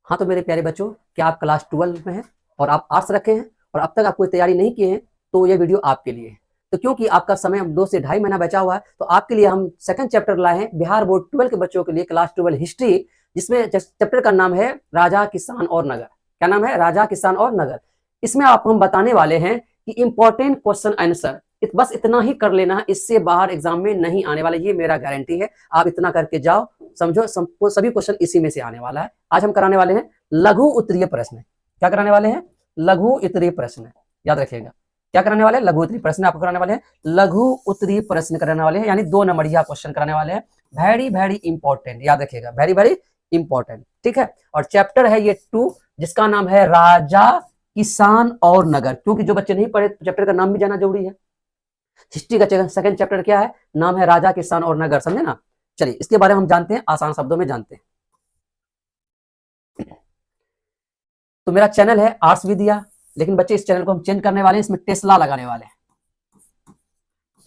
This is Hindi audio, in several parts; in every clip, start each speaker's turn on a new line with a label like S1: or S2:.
S1: हाँ तो मेरे प्यारे बच्चों, क्या आप क्लास 12 में हैं और आप आर्ट्स रखे हैं और अब तक आप कोई तैयारी नहीं किए हैं, तो ये वीडियो आपके लिए है। तो क्योंकि आपका समय अब 2 से ढाई महीना बचा हुआ है, तो आपके लिए हम सेकंड चैप्टर लाए हैं बिहार बोर्ड 12 के बच्चों के लिए, क्लास 12 हिस्ट्री, जिसमें चैप्टर का नाम है राजा, किसान और नगर। क्या नाम है? राजा, किसान और नगर। इसमें आपको हम बताने वाले हैं कि इंपॉर्टेंट क्वेश्चन आंसर बस इतना ही कर लेना है, इससे बाहर एग्जाम में नहीं आने वाले, ये मेरा गारंटी है। आप इतना करके जाओ, समझो सभी क्वेश्चन इसी में से आने वाला है। आज हम कराने वाले हैं लघु उत्तरीय प्रश्न। क्या कराने वाले हैं? लघु उत्तरीय प्रश्न। याद रखिएगा, क्या कराने वाले हैं? लघु उत्तरीय प्रश्न आपको कराने वाले हैं। लघु उत्तरीय प्रश्न कराने वाले हैं, यानी 2 नंबरिया क्वेश्चन कराने वाले हैं। वेरी वेरी इंपॉर्टेंट, याद रखिएगा, वेरी वेरी इंपॉर्टेंट। ठीक है, और चैप्टर है ये 2, जिसका नाम है राजा, किसान और नगर। क्योंकि जो बच्चे नहीं पढ़े, चैप्टर का नाम भी जाना जरूरी है। हिस्ट्री का सेकंड चैप्टर क्या है? नाम है राजा, किसान और नगर। समझे ना? चलिए इसके बारे में हम जानते हैं, आसान शब्दों में जानते हैं। तो मेरा चैनल है आर्ट्स विद्या, लेकिन बच्चे इस चैनल को हम चेंज करने वाले हैं, इसमें टेस्ला लगाने वाले हैं।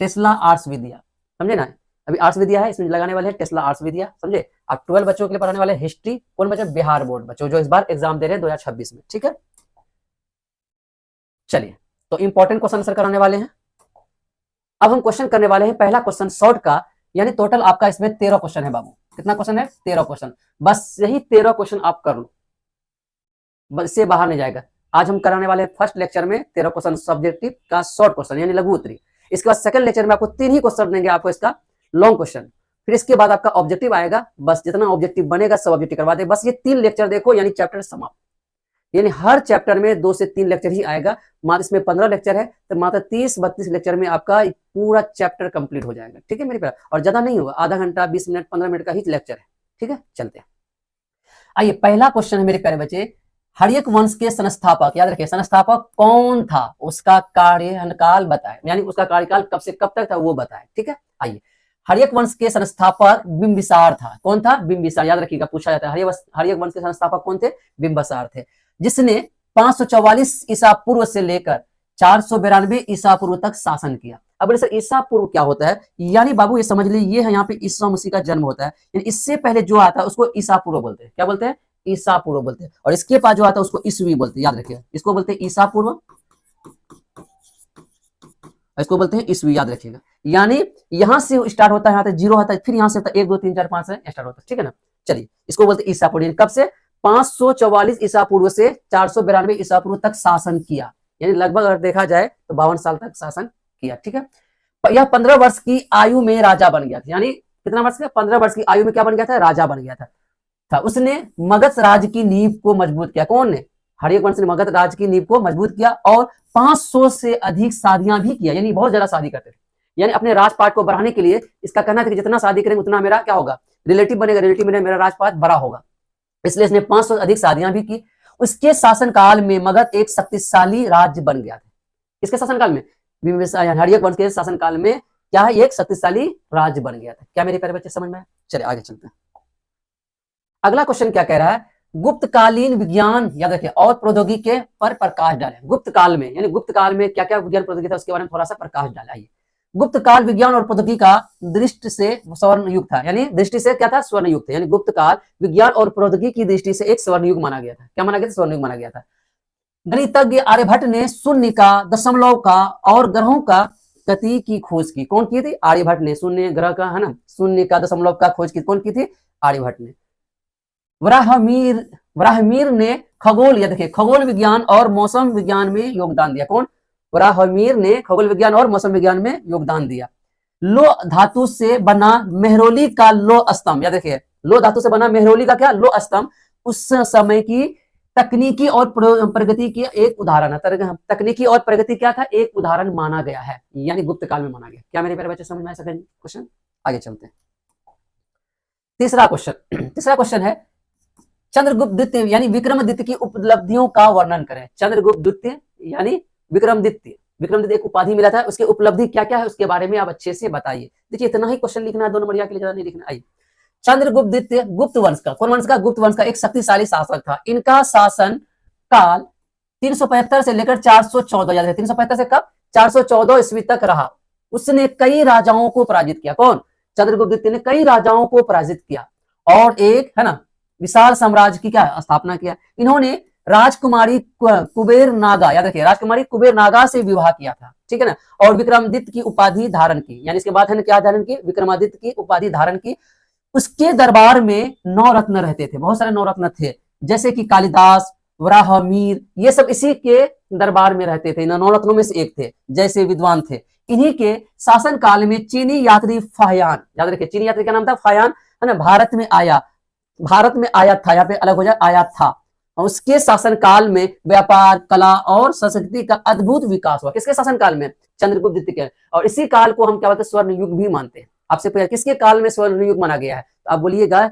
S1: टेस्ला आर्ट्स विद्या, समझे ना? अभी आर्ट्स विद्या है, इसमें लगाने वाले हैं टेस्ला आर्ट्स विद्या। समझे? आप 12 बच्चों के लिए पढ़ाने वाले हैं हिस्ट्री। कौन बच्चे? बिहार बोर्ड बच्चों, जो इस बार एग्जाम दे रहे हैं 2026 में। ठीक है, चलिए तो इंपॉर्टेंट क्वेश्चन आंसर कराने वाले हैं। अब हम क्वेश्चन करने वाले हैं पहला क्वेश्चन शॉर्ट का, यानी टोटल आपका इसमें 13 क्वेश्चन है बाबू। कितना क्वेश्चन है? 13 क्वेश्चन। बस यही 13 क्वेश्चन आप कर लो, बस से बाहर नहीं जाएगा। आज हम कराने वाले हैं फर्स्ट लेक्चर में 13 क्वेश्चन सब्जेक्टिव का शॉर्ट क्वेश्चन, यानी लघु उत्तरी। इसके बाद सेकंड लेक्चर में आपको 3 ही क्वेश्चन देंगे आपको इसका लॉन्ग क्वेश्चन। फिर इसके बाद आपका ऑब्जेक्टिव आएगा, बस जितना ऑब्जेक्टिव बनेगा सब ऑब्जेक्टिव करवा दे। बस ये 3 लेक्चर देखो, यानी चैप्टर समाप्त। यानी हर चैप्टर में 2 से 3 लेक्चर ही आएगा। मात्र इसमें 15 लेक्चर है, तो मात्र 30-32 लेक्चर में आपका पूरा चैप्टर कंप्लीट हो जाएगा। ठीक है मेरे प्यारे, और ज्यादा नहीं होगा, आधा घंटा 20 मिनट 15 मिनट का ही लेक्चर है। ठीक है, चलते हैं। आइए, पहला क्वेश्चन है मेरे प्यारे बच्चे, हर्यक वंश के संस्थापक, याद रखिए संस्थापक कौन था, उसका कार्यकाल बताए, यानी उसका कार्यकाल कब से कब तक था वो बताए। ठीक है, आइए, हर्यक वंश के संस्थापक बिंबिसार था। कौन था? बिंबिसार। याद रखिएगा, पूछा जाता है हर्यक वंश के संस्थापक कौन थे? बिंबिसार थे, जिसने 544 ईसा पूर्व से लेकर 492 ईसा पूर्व तक शासन किया। अब सर ईसा पूर्व क्या होता है? यानी बाबू ये समझ लीजिए, ये है यहाँ पे ईसा मसीह का जन्म होता है, यानी इससे पहले जो आता है उसको ईसा पूर्व बोलते हैं। क्या बोलते हैं? ईसा पूर्व बोलते हैं। और इसके पास जो आता है उसको ईसवी बोलते हैं। याद रखिए, इसको बोलते हैं ईसा पूर्व, इसको बोलते हैं ईसवी। याद रखिएगा, यानी यहां से स्टार्ट होता है, यहाँ तक 0 होता है, फिर यहाँ से 1 2 3 4 5 से स्टार्ट होता है। ठीक है ना? चलिए, इसको बोलते हैं ईसा पूर्व। कब से? 544 ईसा पूर्व से 492 ईसा पूर्व तक शासन किया, यानी लगभग अगर देखा जाए तो 52 साल तक शासन किया। ठीक है, यह 15 वर्ष की आयु में राजा बन गया था। यानी कितना वर्ष का? 15 वर्ष की आयु में क्या बन गया था? राजा बन गया था। उसने मगध राज की नींव को मजबूत किया। कौन ने? हर्यक वंश ने मगध राज की नींव को मजबूत किया, और 500 से अधिक शादियां भी किया, यानी बहुत ज्यादा शादी करते थे। यानी अपने राजपाट को बढ़ाने के लिए इसका कहना था कि जितना शादी करेंगे उतना मेरा क्या होगा? रिलेटिव बनेगा, रिलेटिव में मेरा राजपाट बड़ा होगा। इसलिए इसने 500 से अधिक शादियां भी की। उसके शासनकाल में मगध एक शक्तिशाली राज्य बन गया था। इसके शासनकाल में, हर्यक वंश के शासनकाल में क्या है? एक शक्तिशाली राज्य बन गया था। क्या मेरे प्यारे बच्चे समझ में आया? चलिए आगे चलते हैं। अगला क्वेश्चन क्या कह रहा है? गुप्तकालीन विज्ञान, याद रखिए, और प्रौद्योगिकी पर प्रकाश डाले। गुप्त काल में, यानी गुप्त काल में क्या क्या विज्ञान प्रौद्योगिकी था उसके बारे में थोड़ा सा प्रकाश डाला। आइए, गुप्त काल विज्ञान और प्रौद्योगिकी का दृष्टि से स्वर्ण युग था, यानी दृष्टि से क्या था? स्वर्ण युग था। यानी गुप्त काल विज्ञान और प्रौद्योगिकी की दृष्टि से एक स्वर्ण युग माना गया था। क्या माना गया था? स्वर्ण युग माना गया था। गणितज्ञ आर्यभट्ट ने शून्य का, दशमलव का और ग्रहों का गति की खोज की। कौन की थी? आर्यभट्ट ने। शून्य ग्रह का, है ना, शून्य का, दशमलव का खोज की कौन की थी? आर्यभट्ट ने। ब्राह्मीर ने खगोल, या देखिए, खगोल विज्ञान और मौसम विज्ञान में योगदान दिया। कौन? ब्राह्मीर ने खगोल विज्ञान और मौसम विज्ञान में योगदान दिया। लो धातु से बना मेहरौली का लो स्तंभ, या देखिए, लो धातु से बना मेहरौली का क्या? लो स्तंभ उस समय की तकनीकी और प्रगति की एक उदाहरण है। तकनीकी और प्रगति क्या था? एक उदाहरण माना गया है, यानी गुप्त काल में माना गया। क्या मेरे प्यारे बच्चे समझ में आया सेकंड क्वेश्चन? आगे चलते हैं। तीसरा क्वेश्चन है, चंद्रगुप्त द्वितीय यानी विक्रमादित्य की उपलब्धियों का वर्णन करें। चंद्रगुप्त द्वितीय यानी विक्रमादित्य एक उपाधि मिला था, उसकी उपलब्धि क्या क्या है उसके बारे में आप अच्छे से बताइए। देखिए, इतना ही क्वेश्चन लिखना है, 2 नंबर के लिए ज्यादा नहीं लिखना। आइए, चंद्रगुप्त द्वितीय गुप्त वंश का, कौन वंश का? गुप्त वंश का एक शक्तिशाली शासक था। इनका शासन काल 375 से लेकर 414, याद है 375 से कब? 414 ईस्वी तक रहा। उसने कई राजाओं को पराजित किया। कौन? चंद्रगुप्त द्वितीय ने कई राजाओं को पराजित किया, और एक, है ना, विशाल साम्राज्य की क्या स्थापना किया। इन्होंने राजकुमारी कुबेर नागा, याद रखिए, राजकुमारी कुबेर नागा से विवाह किया था, ठीक है ना, और विक्रमादित्य की उपाधि धारण की, यानी इसके बाद है क्या धारण की, विक्रमादित्य की उपाधि धारण की। उसके दरबार में 9 रत्न रहते थे, बहुत सारे 9 रत्न थे, जैसे कि कालिदास, वराहमीर, ये सब इसी के दरबार में रहते थे, इन 9 रत्नों में से एक थे, जैसे विद्वान थे। इन्हीं के शासन काल में चीनी यात्री फाहियान, याद रखिए चीनी यात्री का नाम था फाहियान, है ना, भारत में आया था, यहाँ पे अलग हो जाए, आया था। उसके शासन काल में व्यापार, कला और संस्कृति का अद्भुत विकास हुआ। किसके शासन काल में? चंद्रगुप्त द्वितीय के। और इसी काल को हम क्या बोलते हैं, स्वर्ण युग भी मानते हैं। आपसे पूछा किसके काल में स्वर्ण युग माना गया है, तो आप बोलिएगा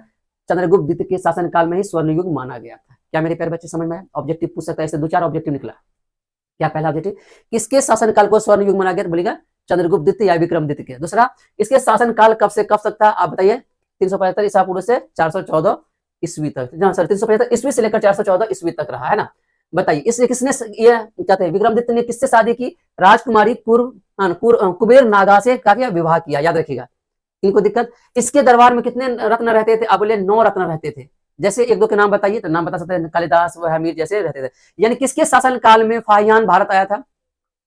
S1: चंद्रगुप्त द्वितीय के शासन काल में ही स्वर्ण युग माना गया था। क्या मेरे प्यारे बच्चे समझ में आया? ऑब्जेक्टिव पूछ सकता है, ऐसे 2-4 ऑब्जेक्टिव निकला। क्या पहला ऑब्जेक्टिव, किसके शासन काल को स्वर्ण युग माना गया, तो बोलिएगा चंद्रगुप्त द्वितीय या विक्रमादित्य के। दूसरा, इसके शासन काल कब से कब तक था, आप बताइए। 375 ईसा पूर्व से 414 ईस्वी तक, जहां सर 375 ईस्वी से लेकर 414 ईस्वी तक रहा है ना। बताइए इसने किसने ये क्या थे, विक्रमादित्य ने किससे शादी की, राजकुमारी कुबेर नागा से क्या विवाह किया, याद रखिएगा। इनको दिक्कत, इसके दरबार में कितने रत्न रहते थे, आप बोले 9 रत्न रहते थे। जैसे 1-2 के नाम बताइए, तो नाम बता सकते हैं, कालिदास, वराहमीर जैसे रहते थे। यानी किसके शासन काल में फाहियान भारत आया था,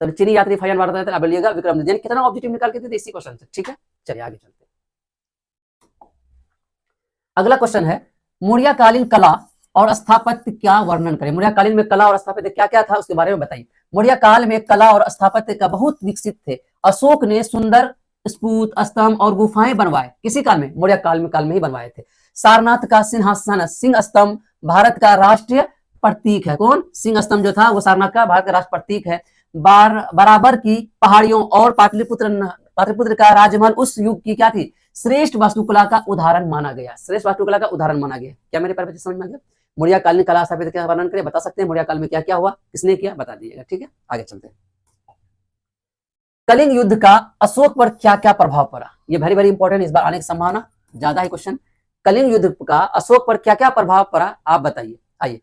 S1: तो चीनी यात्री फाहियान भारत आया था, आप बोलिएगा विक्रमादित्य। यानी कितना ऑब्जेक्टिव निकाल के थे इसी क्वेश्चन से, ठीक है। चलिए आगे चलते हैं। अगला क्वेश्चन है, मौर्यकालीन कला और स्थापत्य का वर्णन करें। मौर्यकालीन में कला और स्थापत्य क्या क्या था उसके बारे में बताइए। मौर्य काल में कला और स्थापत्य का बहुत विकसित थे। अशोक ने सुंदर स्तूप, स्तंभ और गुफाएं बनवाए। किसी काल में? मौर्य काल में ही बनवाए थे। सारनाथ का सिंहासन, सिंह स्तंभ भारत का राष्ट्रीय प्रतीक है। कौन? सिंह स्तंभ जो था वो सारनाथ का भारत का राष्ट्र प्रतीक है। बराबर की पहाड़ियों और पाटलिपुत्र का राजमहल उस युग की क्या थी, श्रेष्ठ वास्तुकला का उदाहरण माना गया। श्रेष्ठ वास्तुकला का उदाहरण माना गया। क्या मेरे प्यारे बच्चे समझ में आ गया? मौर्यकालीन कला स्थापत्य का वर्णन करें, बता सकते हैं मौर्य काल में क्या क्या हुआ, किसने किया, बता दीजिएगा, ठीक है। आगे चलते हैं। कलिंग युद्ध का अशोक पर क्या क्या प्रभाव पड़ा, ये वेरी वेरी इंपॉर्टेंट, इस बार आने की संभावना ज्यादा है क्वेश्चन। कलिंग युद्ध का अशोक पर क्या क्या प्रभाव पड़ा, आप बताइए। आइए,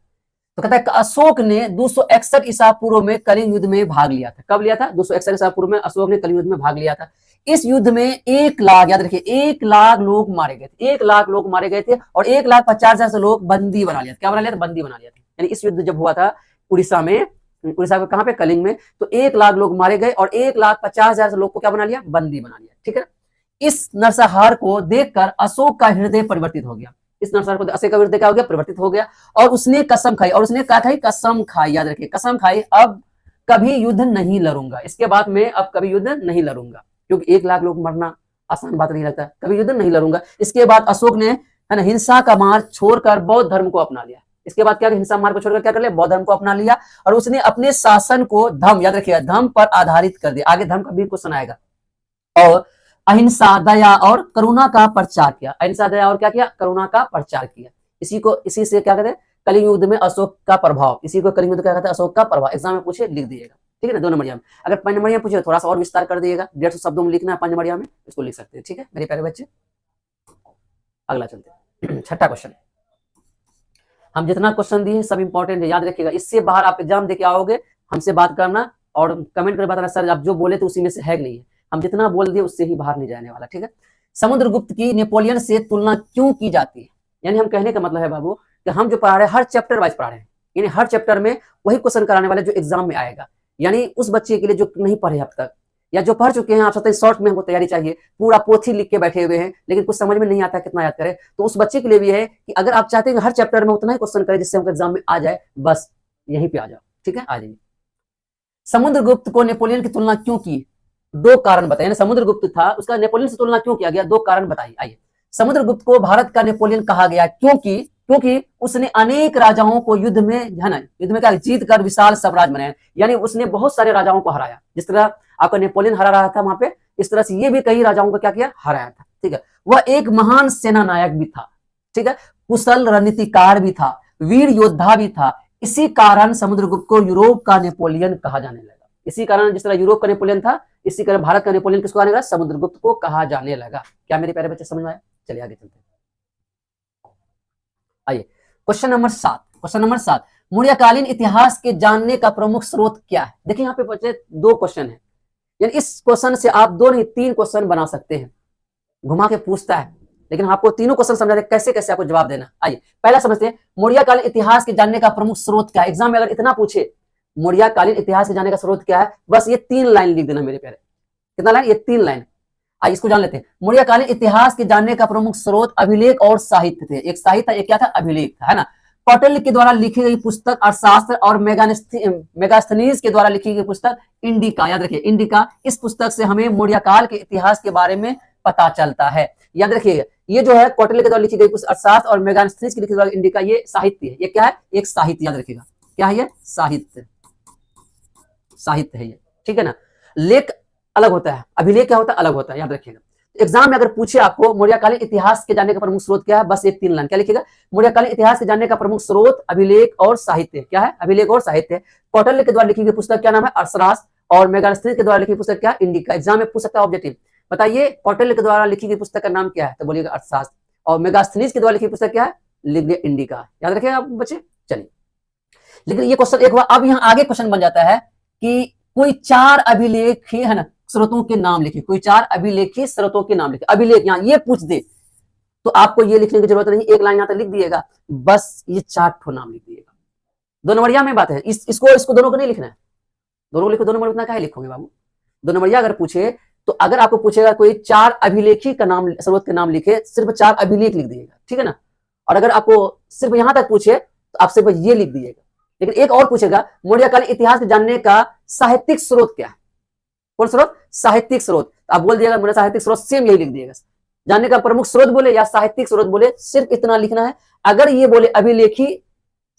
S1: तो कहता है अशोक ने 261 ईसा पूर्व में कलिंग युद्ध में भाग लिया था। कब लिया था? 261 ईसा पूर्व में अशोक ने कलिंग युद्ध में भाग लिया था। इस युद्ध में 1 लाख, याद रखिए 1 लाख लोग मारे गए थे। 1 लाख लोग मारे गए थे और 1,50,000 लोग बंदी बना लिया था। क्या बना लिया था? बंदी बना लिया था। यानी इस युद्ध जब हुआ था उड़ीसा में कहां पे, कलिंग में, तो 1 लाख लोग मारे गए और 1,50,000 लोग को क्या बना लिया? बंदी बना लिया, ठीक है। इस नरसंहार को देखकर अशोक का हृदय परिवर्तित हो गया। इस नरसंहार को अशोक का हृदय क्या हो गया? परिवर्तित हो गया। और उसने कसम खाई, और उसने क्या खाई? कसम खाई, याद रखिए कसम खाई, अब कभी युद्ध नहीं लड़ूंगा। इसके बाद में अब कभी युद्ध नहीं लड़ूंगा, क्योंकि 1 लाख लोग मरना आसान बात नहीं लगता। कभी युद्ध नहीं लड़ूंगा। इसके बाद अशोक ने, है ना, हिंसा का मार्ग छोड़कर बौद्ध धर्म को अपना लिया। इसके बाद क्या, हिंसा मार्ग को छोड़कर क्या कर लिया? बौद्ध धर्म को अपना लिया। और उसने अपने शासन को धर्म, याद रखिएगा, धर्म पर आधारित कर दिया। आगे धर्म का भी क्वेश्चन आएगा। और अहिंसा, दया और करुणा का प्रचार किया। अहिंसा, दया और क्या किया? करुणा का प्रचार किया। इसी से क्या कहते हैं? कलिंग युद्ध में अशोक का प्रभाव। इसी को कलिंग युद्ध क्या कहते हैं? अशोक का प्रभाव। एग्जाम में पूछे लिख दीजिएगा, ठीक है ना, 2 नंबर में। अगर 5 नंबर में पूछे थोड़ा सा और विस्तार कर दिएगा, 150 शब्दों में लिखना है 5 नंबर में, इसको लिख सकते हैं, ठीक है मेरे प्यारे बच्चे। अगला चलते हैं, छठा क्वेश्चन। हम जितना क्वेश्चन दिए सब इंपॉर्टेंट है, याद रखिएगा। इससे बाहर आप एग्जाम देके आओगे, हमसे बात करना और कमेंट कर बताना, सर आप जो बोले तो उसी में से है नहीं है। हम जितना बोल दिए उससे ही बाहर नहीं जाने वाला, ठीक है। समुद्रगुप्त की नेपोलियन से तुलना क्यों की जाती है? यानी हम कहने का मतलब है बाबू कि हम जो पढ़ा रहे हैं हर चैप्टर वाइज पढ़ा रहे हैं, यानी हर चैप्टर में वही क्वेश्चन कराने वाले जो एग्जाम में आएगा। यानी उस बच्चे के लिए जो नहीं पढ़े अब तक या जो पढ़ चुके हैं, आप सकते हैं शॉर्ट में हमको तैयारी चाहिए, पूरा पोथी लिख के बैठे हुए हैं लेकिन कुछ समझ में नहीं आता कितना याद करें, तो उस बच्चे के लिए भी है कि अगर आप चाहते हैं हर चैप्टर में उतना ही क्वेश्चन करें जिससे हमको एग्जाम में आ जाए, बस यहीं पे आ जाओ, ठीक है, आ जाइए। समुद्रगुप्त को नेपोलियन की तुलना क्यों की? 2 कारण बताइए। समुद्रगुप्त था, उसका नेपोलियन से तुलना क्यों किया गया? 2 कारण बताइए। आइए, समुद्रगुप्त को भारत का नेपोलियन कहा गया क्योंकि उसने अनेक राजाओं को युद्ध में, है ना, युद्ध में क्या जीत कर विशाल साम्राज्य बनाया। यानी उसने बहुत सारे राजाओं को हराया। जिस तरह आपका नेपोलियन हरा रहा था वहां पे, इस तरह से ये भी कई राजाओं को क्या किया? हराया था, ठीक है। वह एक महान सेना नायक भी था, ठीक है, कुशल रणनीतिकार भी था, वीर योद्धा भी था। इसी कारण समुद्रगुप्त को यूरोप का नेपोलियन कहा जाने लगा। इसी कारण जिस तरह यूरोप का नेपोलियन था, इसी कारण भारत का नेपोलियन किसको कहने लगा? समुद्रगुप्त को कहा जाने लगा। क्या मेरे प्यारे बच्चे समझ में आया? चलिए आगे चलते हैं। आइए, क्वेश्चन नंबर 7। मौर्यकालीन इतिहास के जानने का प्रमुख स्रोत क्या है? देखिए यहाँ पे बच्चे 2 क्वेश्चन है, यानी इस क्वेश्चन से आप 2 नहीं 3 क्वेश्चन बना सकते हैं। घुमा के पूछता है लेकिन आपको तीनों क्वेश्चन समझाते कैसे कैसे आपको जवाब देना। आइए पहला समझते हैं, मौर्यकालीन इतिहास के जानने का प्रमुख स्रोत क्या है। एग्जाम में अगर इतना पूछे मौर्यकालीन इतिहास के जानने का स्रोत क्या है, बस ये 3 लाइन लिख देना मेरे प्यारे। कितना लाइन? ये 3 लाइन। आइए इसको जान लेते हैं। मौर्यकालीन इतिहास के जानने का प्रमुख स्रोत अभिलेख और साहित्य थे। एक साहित्य, एक क्या था? अभिलेख था, है ना। कौटिल्य के द्वारा लिखी गई पुस्तक अर्थशास्त्र और मेगास्थनीज के द्वारा लिखी गई पुस्तक इंडिका, याद रखिए इंडिका, इस पुस्तक से हमें मौर्यकाल के इतिहास के बारे में पता चलता है। याद रखिएगा, ये जो है कौटिल्य के द्वारा लिखी गई पुस्तक अर्थशास्त्र और मेगास्थनीज की लिखी गई इंडिका, ये साहित्य है। ये क्या है? एक साहित्य, याद रखिएगा। क्या है ये? साहित्य, साहित्य है ये, ठीक है ना। लेख अलग होता है, अभिलेख क्या होता है? अलग होता है, याद रखिएगा। एग्जाम में अगर पूछे आपको मौर्यकालीन इतिहास के जानने का प्रमुख स्रोत क्या है, बस एक 3 लाइन क्या लिखिएगा? मौर्यकालीन इतिहास के जानने का प्रमुख स्रोत अभिलेख और साहित्य। क्या है? अभिलेख और साहित्य। कौटिल्य के द्वारा लिखी गई पुस्तक क्या नाम है? अर्थशास्त्र और मेगास्थनीज के द्वारा लिखी पुस्तक क्या? इंडिका। एग्जाम में पूछ सकता है ऑब्जेक्टिव, बताइए कौटिल्य के द्वारा लिखी गई पुस्तक का नाम क्या है? तो बोलिएगा अर्थशास्त्र। और मेगास्थनीज के द्वारा लिखी पुस्तक क्या है? लिख दिया इंडिका। याद रखिएगा आप बच्चे। चलिए, लेकिन ये क्वेश्चन एक हुआ। अब यहाँ आगे क्वेश्चन बन जाता है कि कोई 4 अभिलेखी, है ना, स्रोतों के नाम लिखे। कोई 4 अभिलेखी स्रोतों के नाम लिखे। अभिलेख यहाँ ये पूछ दे तो आपको ये लिखने की जरूरत नहीं, एक लाइन यहाँ तक लिख दिएगा, बस ये 4 ठो नाम लिख दिएगा। 2 नंबरिया में बात है, इसको दोनों को नहीं लिखना है। दोनों लिखो, 2 नंबर उतना क्या लिखोगे बाबू? 2 नंबरिया अगर पूछे तो अगर आपको पूछेगा कोई 4 अभिलेखी का नाम, स्रोत के नाम लिखे, सिर्फ 4 अभिलेख लिख दिएगा, ठीक है ना। और अगर आपको सिर्फ यहां तक पूछे तो आप सिर्फ ये लिख दिएगा। लेकिन एक और पूछेगा, मौर्यकालीन इतिहास के जानने का साहित्यिक स्रोत क्या है? कौन स्रोत? साहित्यिक स्रोत। आप बोल दिएगा मेरा साहित्यिक स्रोत, सेम यही लिख दिएगा। जानने का प्रमुख स्रोत बोले या साहित्यिक स्रोत बोले, सिर्फ इतना लिखना है। अगर ये बोले अभिलेखी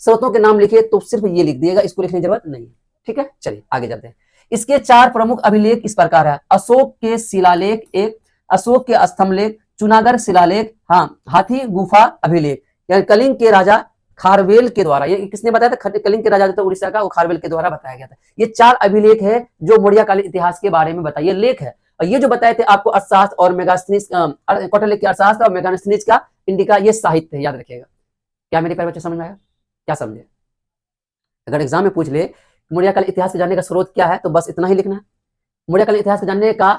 S1: स्रोतों के नाम लिखे तो सिर्फ ये लिख दिएगा, इसको लिखने की जरूरत नहीं है, ठीक है। चलिए आगे चलते हैं। इसके 4 प्रमुख अभिलेख इस प्रकार है। अशोक के शिलालेख, एक अशोक के स्तंभलेख, चुनागढ़ शिलालेख, हाँ, हाथी गुफा अभिलेख, यानी कलिंग के राजा खारवेल के द्वारा, ये किसने बताया था? कलिंग के राजा थे उड़ीसा का, वो खारवेल के द्वारा बताया गया था। ये 4 अभिलेख है जो मौर्यकालीन इतिहास के बारे में बताइए, लेख है। और ये जो बताए थे आपको अर्थशास्त्र और मेगास्थनीज, कौटिल्य के अर्थशास्त्र और मेगास्थनीज का इंडिका, ये साहित्य है, याद रखिएगा। क्या मेरे प्यारे बच्चे समझ में आया? क्या समझे? अगर एग्जाम में पूछ ले मौर्यकालीन इतिहास के जानने का स्रोत क्या है, तो बस इतना ही लिखना है। मौर्यकालीन इतिहास के जानने का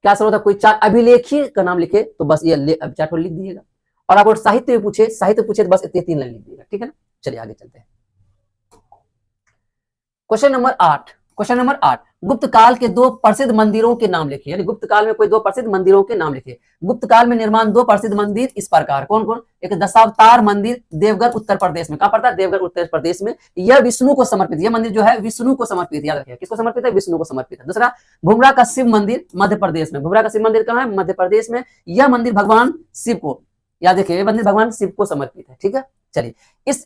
S1: क्या स्रोत है? कोई 4 अभिलेखी का नाम लिखे तो बस ये 4 ठो लिख दिएगा। और आप साहित्य में पूछे, साहित्य पूछे तो बस इतने 3 लाइन लिख दिएगा, ठीक है ना। चलिए आगे चलते हैं। Question number 8। क्वेश्चन नंबर 8, गुप्त काल के 2 प्रसिद्ध मंदिरों के नाम लिखिए। यानी गुप्त काल में कोई 2 प्रसिद्ध मंदिरों के नाम लिखिए। गुप्त काल में निर्माण 2 प्रसिद्ध मंदिर इस प्रकार, कौन कौन? एक दशावतार मंदिर देवगढ़ उत्तर प्रदेश में। कहां पड़ता है? देवगढ़ उत्तर प्रदेश में। यह विष्णु को समर्पित, यह मंदिर जो है विष्णु को समर्पित, याद रखिए। किसको समर्पित है? विष्णु को समर्पित है। दूसरा, भुमरा का शिव मंदिर मध्य प्रदेश में। भुमरा का शिव मंदिर कहां है? मध्य प्रदेश में। यह मंदिर भगवान शिव को, याद रखिए, यह मंदिर भगवान शिव को समर्पित है, ठीक है। चलिए,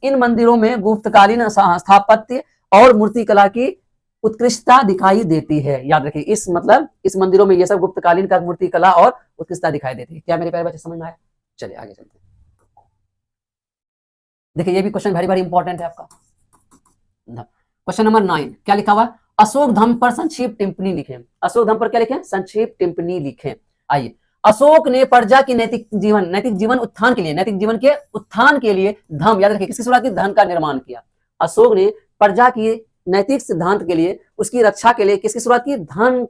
S1: इन मंदिरों में गुप्तकालीन स्थापत्य और मूर्तिकला की उत्कृष्टता दिखाई देती है। याद रखिए, इस मंदिरों में ये सब गुप्तकालीन का मूर्तिकला और उत्कृष्टता दिखाई देती है। क्या मेरे प्यारे बच्चे समझ में आया? चलिए आगे चलते हैं। देखिए ये भी क्वेश्चन वेरी वेरी इंपॉर्टेंट है आपका। क्वेश्चन नंबर 9, क्या लिखा हुआ? अशोक धम्म पर संक्षिप्त टिप्पणी लिखें। अशोक धम्म पर क्या लिखें? संक्षिप्त टिप्पणी लिखें। आइए, अशोक ने प्रजा की नैतिक जीवन उत्थान के लिए, नैतिक जीवन के उत्थान के लिए धम्म, याद रखिए, किसकी शुरुआत की? धम्म का निर्माण किया। अशोक ने प्रजा की नैतिक सिद्धांत के लिए, उसकी रक्षा के लिए किसकी शुरुआत की? धम्म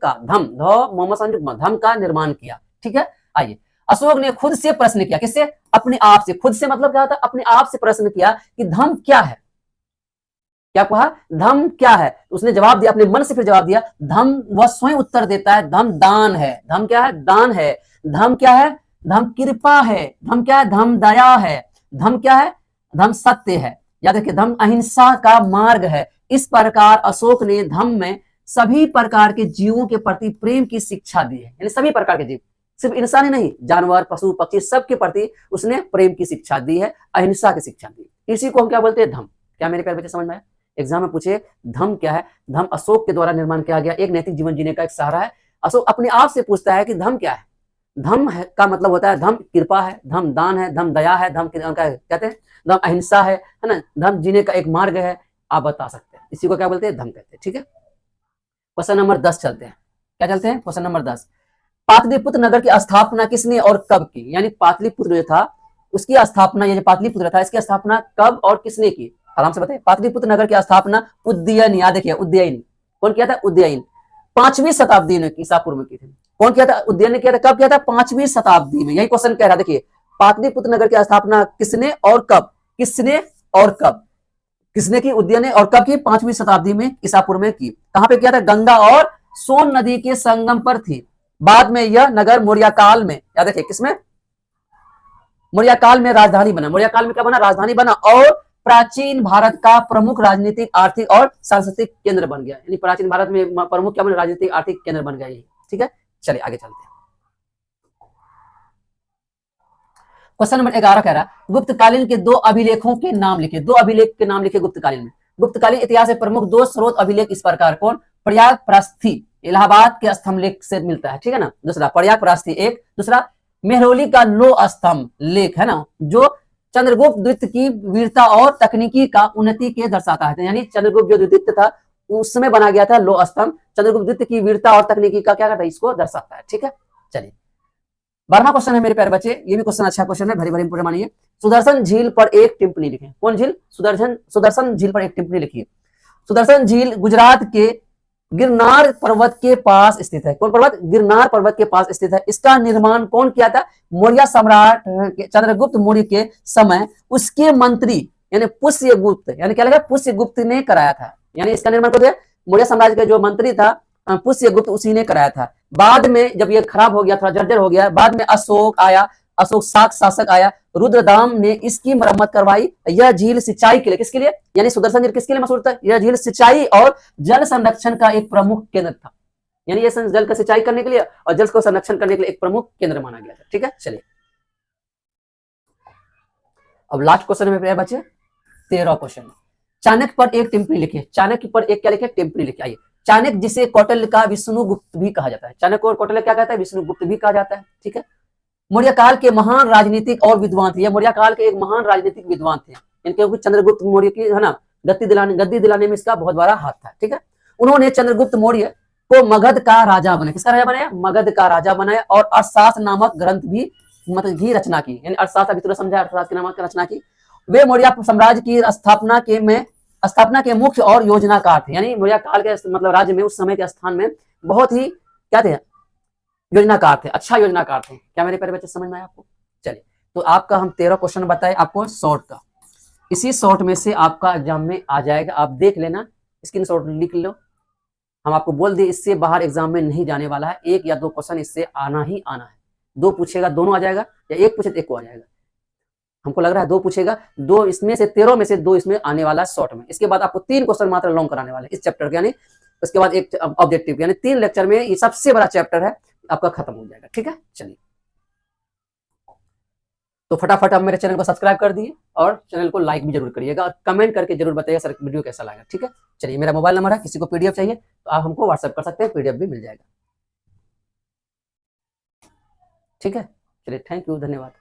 S1: का निर्माण किया, ठीक है। आइए, अशोक ने खुद से प्रश्न किया, किससे? अपने आप से। खुद से मतलब क्या होता है? अपने आप से प्रश्न किया कि धम्म क्या है। क्या कहा? धम्म क्या है। उसने जवाब दिया, अपने मन से फिर जवाब दिया। धम्म, वह स्वयं उत्तर देता है, धम्म दान है। धम्म क्या है? दान है। धम्म क्या है? धम्म कृपा है। धम्म क्या है? धम्म दया है। धम्म क्या है? धम्म सत्य है। याद रखिए, धम्म अहिंसा का मार्ग है। इस प्रकार अशोक ने धम्म में सभी प्रकार के जीवों के प्रति प्रेम की शिक्षा दी है। यानी सभी प्रकार के जीव, सिर्फ इंसान ही नहीं, जानवर, पशु, पक्षी, सबके प्रति उसने प्रेम की शिक्षा दी है, अहिंसा की शिक्षा दी। इसी को हम क्या बोलते हैं? धम्म। क्या मेरे प्यारे बच्चे समझ में आया? एग्जाम में पूछे धम्म क्या है? धम्म अशोक के द्वारा निर्माण किया गया एक नैतिक जीवन जीने का एक सहारा है। अशोक अपने आप से पूछता है कि धम्म क्या है। धम्म का मतलब होता है धम्म कृपा है, धम्म दान है, धम्म दया है, धम्म कहते हैं धम्म अहिंसा है ना, धम्म जीने का एक मार्ग है। आप बता सकते हैं, इसी को क्या बोलते हैं? धम्म कहते हैं, ठीक है। क्वेश्चन नंबर 10 चलते हैं। क्या चलते हैं? क्वेश्चन नंबर 10, पाटलिपुत्र नगर की स्थापना किसने और कब की? यानी पाटलिपुत्र जो था उसकी स्थापना, ये जो पाटलिपुत्र था इसकी स्थापना कब और किसने की? आराम से बताइए। पाटलिपुत्र नगर की स्थापना उदयन, याद रखिए, उदयन। कौन किया था? उदयन। 5वीं शताब्दी में ईसा पूर्व में की थी। कौन किया था? उदयन ने किया था। कब किया था? 5वीं शताब्दी में। यही क्वेश्चन कह रहा है, देखिए पाटलिपुत्र नगर की स्थापना किसने और कब? किसने और कब? किसने की? उदय ने। और कब की? 5वीं शताब्दी में ईसा पूर्व में की। कहां पे किया था? गंगा और सोन नदी के संगम पर थी। बाद में यह नगर मौर्य काल में, याद रखिए किसमें? मौर्य काल में राजधानी बना। मौर्य काल में क्या बना? राजधानी बना और प्राचीन भारत का प्रमुख राजनीतिक, आर्थिक और सांस्कृतिक केंद्र बन गया। यानी प्राचीन भारत में प्रमुख क्या बना? राजनीतिक, आर्थिक केंद्र बन गया ये। ठीक है, चलिए आगे चलते हैं। क्वेश्चन नंबर 11 कह रहा है गुप्तकालीन के दो अभिलेखों के नाम लिखे। दो अभिलेख के नाम लिखे गुप्तकालीन में। गुप्तकालीन इतिहास के प्रमुख दो स्रोत अभिलेख इस प्रकार। कौन? प्रयाग प्रस्थि इलाहाबाद के स्तंभ लेख से मिलता है, ठीक है ना। दूसरा प्रयाग प्रस्थि एक, दूसरा मेहरौली का लो स्तंभ लेख है ना, जो चंद्रगुप्त द्वितीय की वीरता और तकनीकी का उन्नति के दर्शाता है। यानी चंद्रगुप्त जो द्वितीय था उस समय बना गया था लो स्तंभ, चंद्रगुप्त द्वितीय की वीरता और तकनीकी का क्या करता है? इसको दर्शाता है। ठीक है, चलिए 12वां क्वेश्चन है मेरे प्यारे बच्चे। ये भी क्वेश्चन अच्छा क्वेश्चन है, वेरी वेरी इंपोर्टेंट मानिए। सुदर्शन झील पर एक टिप्पणी लिखें। कौन झील? सुदर्शन झील पर एक टिप्पणी लिखिए। सुदर्शन झील गुजरात के गिरनार पर्वत के पास स्थित है। कौन पर्वत? गिरनार पर्वत के पास स्थित है। इसका निर्माण कौन किया था? मौर्य सम्राट चंद्रगुप्त मौर्य के समय उसके मंत्री यानी पुष्यगुप्त, यानी क्या लगा? पुष्यगुप्त ने कराया था। यानी इसका निर्माण कौन? मौर्य साम्राज्य का जो मंत्री था पुष्यगुप्त, उसी ने कराया था। बाद में जब ये खराब हो गया, थोड़ा जर्जर हो गया, बाद में अशोक आया, अशोक शासक आया, रुद्रदाम ने इसकी मरम्मत करवाई। यह झील सिंचाई के लिए, किसके लिए? यानी सुदर्शन झील किसके लिए मशहूर था? यह झील सिंचाई और जल संरक्षण का एक प्रमुख केंद्र था। यानी ये जल का सिंचाई करने के लिए और जल को संरक्षण करने के लिए एक प्रमुख केंद्र माना गया था। ठीक है, चलिए अब लास्ट क्वेश्चन में बचे 13 क्वेश्चन। चाणक्य पर एक टिप्पणी लिखिए। चाणक्य पर एक क्या लिखे? टिप्पणी लिखिए। आइए, चाणक्य जिसे कौटिल्य का विष्णुगुप्त भी कहा जाता है। चाणक्य और कौटिल्य क्या कहता है? विष्णुगुप्त भी कहा जाता है। ठीक है, मौर्य काल के महान राजनीतिक और विद्वान थे। मौर्य काल के एक महान राजनीतिक विद्वान थे, क्योंकि चंद्रगुप्त मौर्य की है ना गद्दी दिलाने में इसका बहुत बड़ा हाथ था। ठीक है, उन्होंने चंद्रगुप्त मौर्य को मगध का राजा बनाया। किसका राजा बनाया? मगध का राजा बनाया और अर्थशास्त्र नामक ग्रंथ भी भी रचना की। यानी अर्थशास्त्र अभी तुरंत समझा, अर्थशास्त्र नामक रचना की। वे मौर्य साम्राज्य की स्थापना के मुख्य और योजनाकार थे। यानी मौर्य काल के मतलब राज्य में उस समय के स्थान में बहुत ही क्या थे? योजनाकार थे, अच्छा योजनाकार थे। क्या मेरे प्यारे बच्चे समझ में आया आपको? चलिए, तो आपका हम 13 क्वेश्चन बताए आपको शॉर्ट का। इसी शॉर्ट में से आपका एग्जाम में आ जाएगा, आप देख लेना, स्क्रीनशॉट लिख लो। हम आपको बोल दिए इससे बाहर एग्जाम में नहीं जाने वाला है। 1 या 2 क्वेश्चन इससे आना ही आना है। 2 पूछेगा दोनों आ जाएगा, या 1 पूछे तो 1 को आ जाएगा। हमको लग रहा है 2 पूछेगा, 2 इसमें से 13 में से 2 इसमें आने वाला है शॉर्ट में। इसके बाद आपको 3 क्वेश्चन मात्र लॉन्ग कराने वाले इस चैप्टर के, यानी उसके बाद एक ऑब्जेक्टिव, यानी 3 लेक्चर में ये सबसे बड़ा चैप्टर है आपका खत्म हो जाएगा। ठीक है, चलिए तो फटाफट आप मेरे चैनल को सब्सक्राइब कर दिए और चैनल को लाइक भी जरूर करिएगा और कमेंट करके जरूर बताइएगा सर वीडियो कैसा लगा। ठीक है, चलिए मेरा मोबाइल नंबर है, किसी को पीडीएफ चाहिए तो आप हमको व्हाट्सएप कर सकते हैं, पीडीएफ भी मिल जाएगा। ठीक है, चलिए थैंक यू, धन्यवाद।